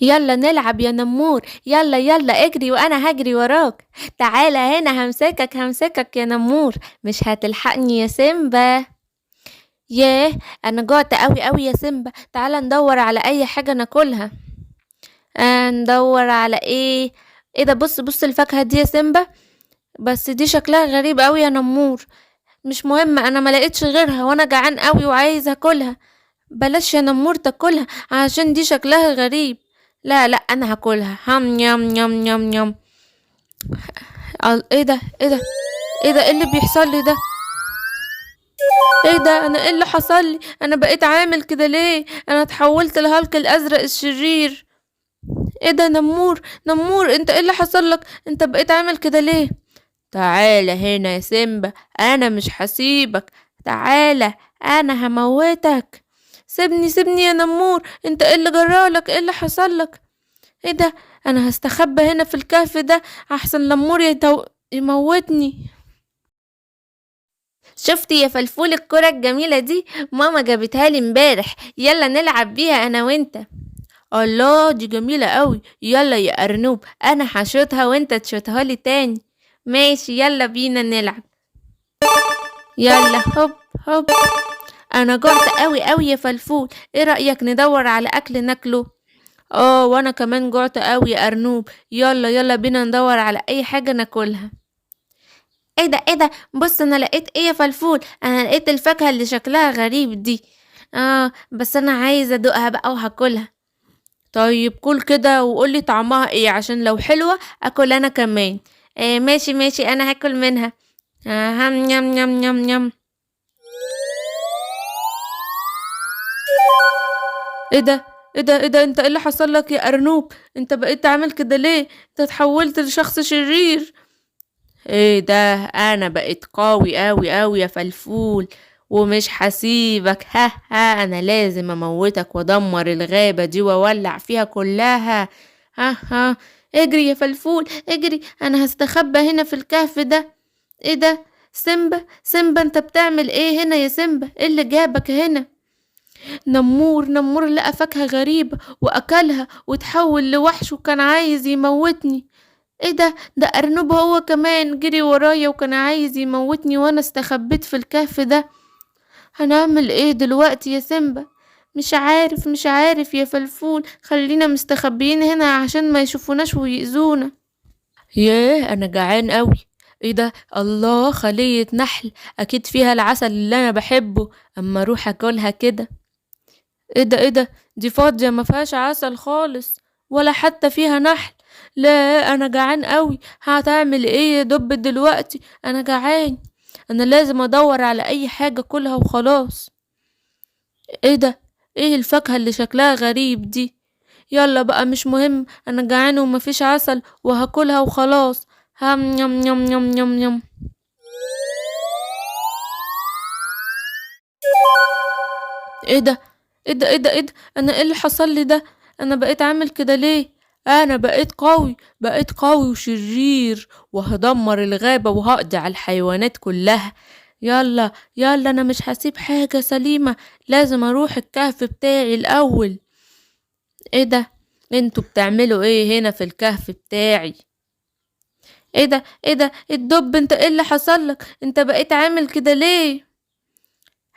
يلا نلعب يا نمور، يلا يلا اجري وانا هجري وراك. تعالى هنا همسكك همسكك يا نمور، مش هتلحقني يا سيمبا. ياه، انا جوعت قوي قوي يا سيمبا، تعالى ندور على اي حاجة ناكلها. ندور على ايه؟ ايه ده؟ بص بص الفاكهة دي يا سيمبا، بس دي شكلها غريب قوي يا نمور. مش مهم، انا ما لقيتش غيرها وانا جعان قوي وعايز اكلها. بلاش يا نمور تاكلها عشان دي شكلها غريب. لا لا، انا هاكلها. هم يم يم يم يم. ايه ده؟ ايه ده؟ ايه ده؟ ايه اللي بيحصل لي ده؟ ايه ده؟ انا ايه اللي حصل لي؟ انا بقيت عامل كده ليه؟ انا اتحولت لهالك الازرق الشرير. ايه ده؟ نمور نمور، انت ايه اللي حصل لك؟ انت بقيت عامل كده ليه؟ تعالى هنا يا سيمبا، انا مش هسيبك. تعالى، انا هموتك. سيبني سيبني يا نمور، انت ايه اللي جرالك؟ ايه اللي حصل لك؟ ايه ده؟ انا هستخبى هنا في الكهف ده احسن نمور يموتني. شفتي يا فلفول الكرة الجميلة دي؟ ماما جابتها لي امبارح، يلا نلعب بيها انا وانت. الله، دي جميلة قوي. يلا يا ارنوب، انا هشوطها وانت تشوطها لي تاني. ماشي، يلا بينا نلعب. يلا هوب هوب. انا جعت قوي قوي يا فلفول، ايه رأيك ندور على اكل ناكله؟ وانا كمان جعت قوي يا ارنوب، يلا يلا بينا ندور على اي حاجة ناكلها. ايه ده؟ ايه ده؟ بص انا لقيت ايه يا فلفول، انا لقيت الفاكهة اللي شكلها غريب دي. بس انا عايزة ادوقها بقى وهاكلها. طيب كل كده وقولي طعمها ايه عشان لو حلوة اكل انا كمان. ماشي ماشي، انا هاكل منها. هم يم يم يم يم. ايه ده؟ ايه ده؟ ايه ده؟ انت ايه اللي حصل لك يا ارنوب؟ انت بقيت عامل كده ليه؟ انت اتحولت لشخص شرير. ايه ده؟ انا بقيت قوي قوي قوي يا فلفول، ومش هسيبك. ها ها، انا لازم اموتك وادمر الغابة دي واولع فيها كلها. ها ها. اجري يا فلفول اجري، انا هستخبى هنا في الكهف ده. ايه ده؟ سيمبا سيمبا، انت بتعمل ايه هنا يا سيمبا؟ ايه اللي جابك هنا؟ نمور لقى فاكهة غريبة وأكلها وتحول لوحش وكان عايز يموتني. ايه ده؟ ده أرنب هو كمان جري ورايا وكان عايز يموتني وانا استخبيت في الكهف ده. هنعمل ايه دلوقتي يا سيمبا؟ مش عارف يا فلفول، خلينا مستخبيين هنا عشان ما يشوفوناش ويأذونا. ياه، انا جعان قوي. ايه ده؟ الله، خلية نحل، اكيد فيها العسل اللي انا بحبه. اما اروح اكلها كده. ايه ده؟ ايه ده؟ دي فاضية ما فيهاش عسل خالص، ولا حتى فيها نحل. لا، انا جعان قوي. هتعمل ايه يا دب دلوقتي؟ انا جعان. انا لازم ادور على اي حاجة كلها وخلاص. ايه ده؟ ايه الفاكهة اللي شكلها غريب دي؟ يلا بقى مش مهم، انا جعان ومفيش عسل وهاكلها وخلاص. هم يم يم يم يم يم. ايه ده؟ ايه ده؟ ايه ده؟ ايه ده؟ انا ايه اللي حصل لي ده؟ انا بقيت عامل كده ليه؟ انا بقيت قوي وشرير، وهدمر الغابة وهقضي على الحيوانات كلها. يلا يلا، انا مش هسيب حاجة سليمة، لازم اروح الكهف بتاعي الاول. ايه ده؟ انتوا بتعملوا ايه هنا في الكهف بتاعي؟ ايه ده؟ ايه ده؟ الدب، انت ايه اللي حصل لك؟ انت بقيت عامل كده ليه؟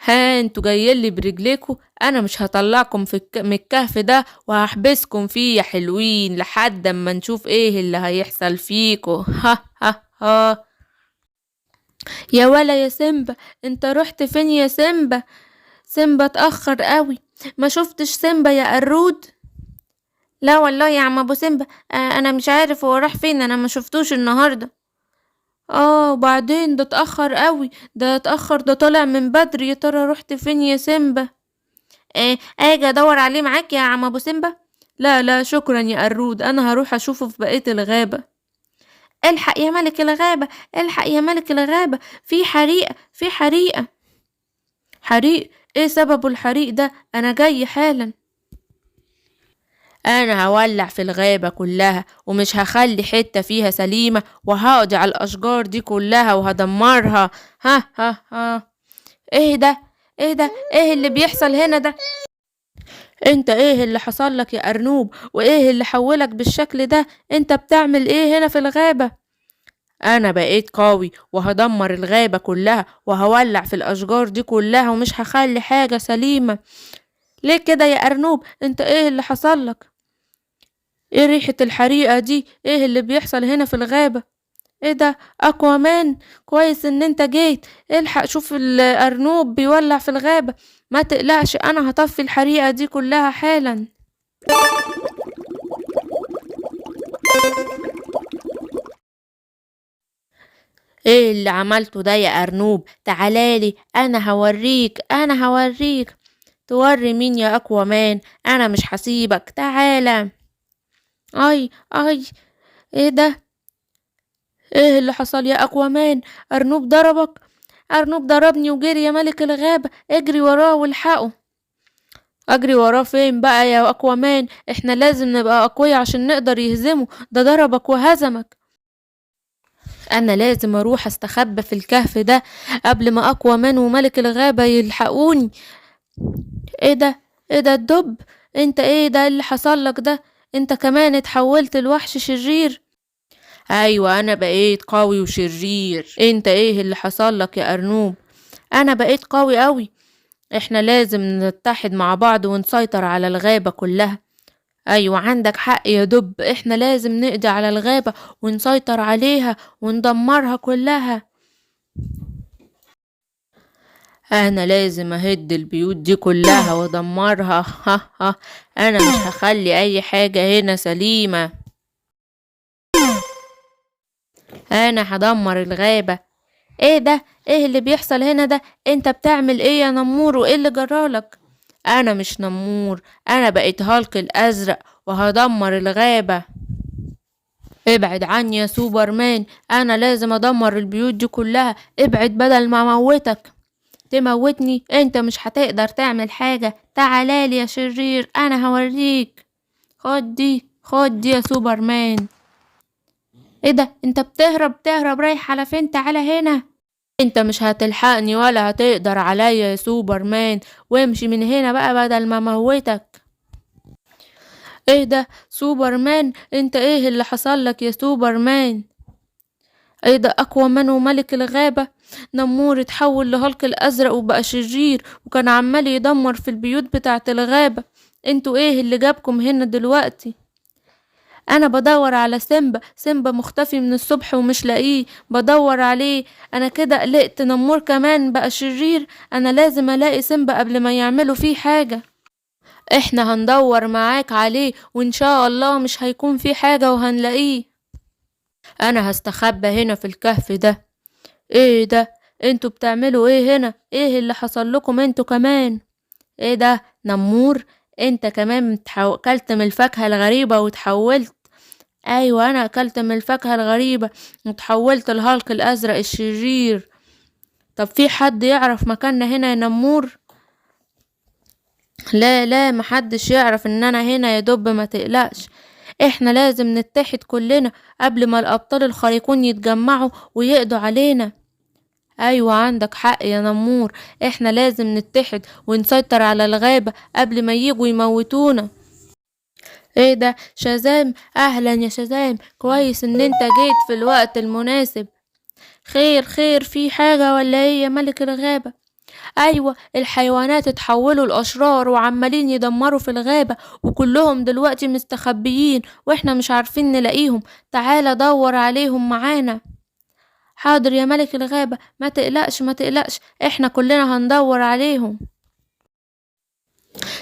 ها، انتوا جايين لي برجليكوا؟ انا مش هطلعكم من الكهف ده وهحبسكم فيه يا حلوين لحد اما نشوف ايه اللي هيحصل فيكوا. ها ها ها. يا ولا يا سيمبا، انت رحت فين يا سيمبا؟ سيمبا اتأخر قوي. ما شفتش سيمبا يا قرود؟ لا والله يا عم ابو سيمبا، انا مش عارف هو راح فين، انا ما شفتوش النهارده. وبعدين ده اتأخر قوي، ده طالع من بدري. يا ترى رحت فين يا سيمبا؟ اجي ادور عليه معاك يا عم ابو سيمبا؟ لا لا شكرا يا قرود، انا هروح اشوفه في بقية الغابة. الحق يا ملك الغابة، الحق يا ملك الغابة، في حريقة في حريقة. حريق؟ ايه سبب الحريق ده؟ انا جاي حالا. انا هولع في الغابة كلها ومش هخلي حتة فيها سليمة، وهقضي على الاشجار دي كلها وهدمرها. ها ها ها. ايه ده؟ ايه ده؟ ايه اللي بيحصل هنا ده؟ انت ايه اللي حصل لك يا ارنوب؟ وايه اللي حولك بالشكل ده؟ انت بتعمل ايه هنا في الغابة؟ انا بقيت قوي وهدمر الغابة كلها وهولع في الاشجار دي كلها ومش هخلي حاجة سليمة. ليه كده يا ارنوب؟ انت ايه اللي حصل لك؟ ايه ريحة الحريقة دي؟ ايه اللي بيحصل هنا في الغابة؟ ايه ده؟ اكوامان، كويس ان انت جيت. الحق شوف الارنوب بيولع في الغابة. ما تقلقش، انا هطفي الحريقة دي كلها حالا. ايه اللي عملته ده يا ارنوب؟ تعالالي، انا هوريك. توري مين يا اكوامان؟ انا مش هسيبك، تعالى. اي اي، ايه ده؟ ايه اللي حصل يا اكوامان؟ ارنوب ضربك؟ ارنوب ضربني وجري يا ملك الغابة، اجري وراه والحقه. اجري وراه فين بقى يا اكوامان؟ احنا لازم نبقى اقوياء عشان نقدر يهزمه، ده ضربك وهزمك. انا لازم اروح استخبى في الكهف ده قبل ما اكوامان وملك الغابة يلحقوني. ايه ده؟ ايه ده الدب؟ انت ايه ده اللي حصل لك ده؟ انت كمان اتحولت لوحش شرير؟ ايوه، انا بقيت قوي وشرير. انت ايه اللي حصل لك يا ارنوب؟ انا بقيت قوي قوي. احنا لازم نتحد مع بعض ونسيطر على الغابة كلها. ايوه عندك حق يا دب، احنا لازم نقضي على الغابة ونسيطر عليها وندمرها كلها. انا لازم اهد البيوت دي كلها وادمرها. ها ها، انا مش هخلي اي حاجة هنا سليمة. انا هدمر الغابة. ايه ده؟ ايه اللي بيحصل هنا ده؟ انت بتعمل ايه يا نمور؟ وايه اللي جرالك؟ انا مش نمور، انا بقيت هالك الازرق وهدمر الغابة. ابعد عني يا سوبرمان، انا لازم ادمر البيوت دي كلها. ابعد بدل ما اموتك. تموتني؟ انت مش هتقدر تعمل حاجة. تعالالي يا شرير، انا هوريك. خد دي يا سوبرمان. ايه ده؟ انت بتهرب رايح على فين؟ تعالى هنا. انت مش هتلحقني ولا هتقدر عليا يا سوبرمان. وامشي من هنا بقى بدل ما اموتك. ايه ده؟ سوبرمان، انت ايه اللي حصل لك يا سوبرمان؟ ايه ده؟ اكوامان وملك الغابة نمور اتحول لهالك الازرق وبقى شرير وكان عمال يدمر في البيوت بتاعة الغابة. انتوا ايه اللي جابكم هنا دلوقتي؟ انا بدور على سيمبا مختفي من الصبح ومش لاقيه، بدور عليه. انا كده قلقت، نمور كمان بقى شرير. انا لازم الاقي سيمبا قبل ما يعملوا فيه حاجة. احنا هندور معاك عليه وان شاء الله مش هيكون فيه حاجة وهنلاقيه. انا هستخبى هنا في الكهف ده. ايه ده؟ انتوا بتعملوا ايه هنا؟ ايه اللي حصل لكم انتوا كمان؟ ايه ده نمور؟ انت كمان اكلت من الفاكهة الغريبة وتحولت؟ ايوه، انا اكلت من الفاكهة الغريبة وتحولت لهالك الازرق الشرير. طب في حد يعرف مكاننا هنا يا نمور؟ لا لا، محدش يعرف ان انا هنا يا دب، ما تقلقش. احنا لازم نتحد كلنا قبل ما الابطال الخارقون يتجمعوا ويقضوا علينا. ايوه عندك حق يا نمور، احنا لازم نتحد ونسيطر على الغابة قبل ما ييجوا يموتونا. ايه ده؟ شازام، اهلا يا شازام، كويس ان انت جيت في الوقت المناسب. خير، في حاجة ولا ايه يا ملك الغابة؟ ايوه، الحيوانات اتحولوا لاشرار وعمالين يدمروا في الغابة وكلهم دلوقتي مستخبيين واحنا مش عارفين نلاقيهم. تعالى دور عليهم معانا. حاضر يا ملك الغابة، ما تقلقش، احنا كلنا هندور عليهم.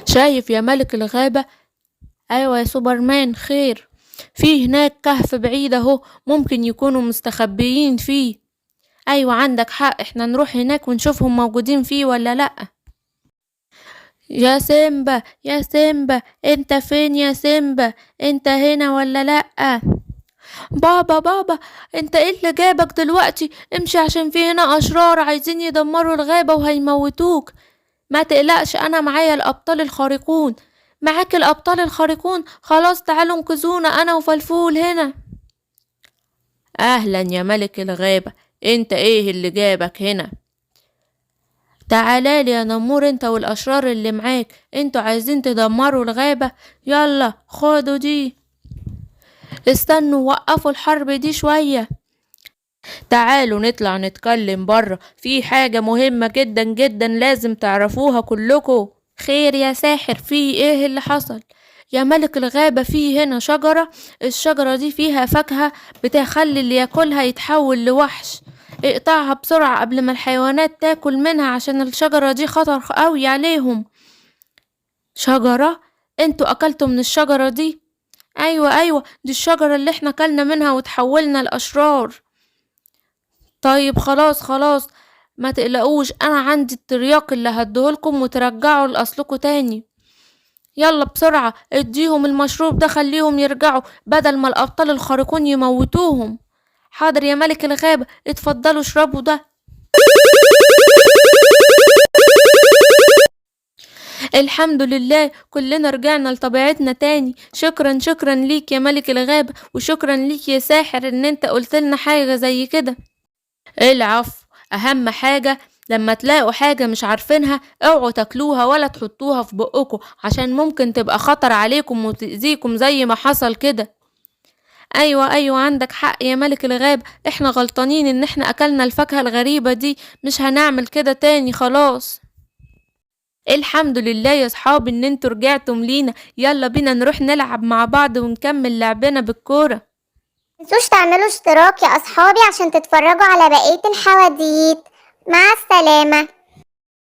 شايف يا ملك الغابة؟ ايوه يا سوبرمان، خير. في هناك كهف بعيد اهو، ممكن يكونوا مستخبيين فيه. ايوه عندك حق، احنا نروح هناك ونشوفهم موجودين فيه ولا لأ. يا سيمبا، انت فين يا سيمبا؟ انت هنا ولا لأ؟ بابا، انت ايه اللي جابك دلوقتي؟ امشي عشان في هنا اشرار عايزين يدمروا الغابة وهيموتوك. ما تقلقش، انا معايا الابطال الخارقون. معاك الابطال الخارقون؟ خلاص تعالوا انقذونا، انا وفلفول هنا. اهلا يا ملك الغابة، انت ايه اللي جابك هنا؟ تعالالي يا نمور انت والاشرار اللي معاك، انتوا عايزين تدمروا الغابة؟ يلا خدوا دي. استنوا وقفوا الحرب دي شوية. تعالوا نطلع نتكلم برا، في حاجة مهمة جدا جدا لازم تعرفوها كلكم. خير يا ساحر، في ايه اللي حصل؟ يا ملك الغابة، في هنا شجرة، الشجرة دي فيها فاكهة بتخلي اللي ياكلها يتحول لوحش. اقطعها بسرعة قبل ما الحيوانات تاكل منها، عشان الشجرة دي خطر قوي عليهم. شجرة؟ انتوا اكلتوا من الشجرة دي؟ ايوه ايوه، دي الشجرة اللي احنا اكلنا منها وتحولنا لاشرار. طيب خلاص خلاص، ما تقلقوش، انا عندي الترياق اللي هديهولكم وترجعوا لاصلكوا تاني. يلا بسرعة اديهم المشروب ده، خليهم يرجعوا بدل ما الابطال الخارقون يموتوهم. حاضر يا ملك الغابة، اتفضلوا اشربوا ده. الحمد لله، كلنا رجعنا لطبيعتنا تاني. شكرا شكرا ليك يا ملك الغابة، وشكرا ليك يا ساحر ان انت قلت لنا حاجة زي كده. العفو. اهم حاجة لما تلاقوا حاجة مش عارفينها اوعوا تاكلوها ولا تحطوها في بقكم، عشان ممكن تبقى خطر عليكم وتأذيكم زي ما حصل كده. ايوه ايوه، عندك حق يا ملك الغاب، احنا غلطانين ان احنا اكلنا الفاكهة الغريبة دي، مش هنعمل كده تاني خلاص. الحمد لله يا صحابي ان انتوا رجعتم لينا، يلا بينا نروح نلعب مع بعض ونكمل لعبنا بالكورة. متنسوش تعملوا اشتراك يا أصحابي عشان تتفرجوا على بقية الحواديت. مع السلامة.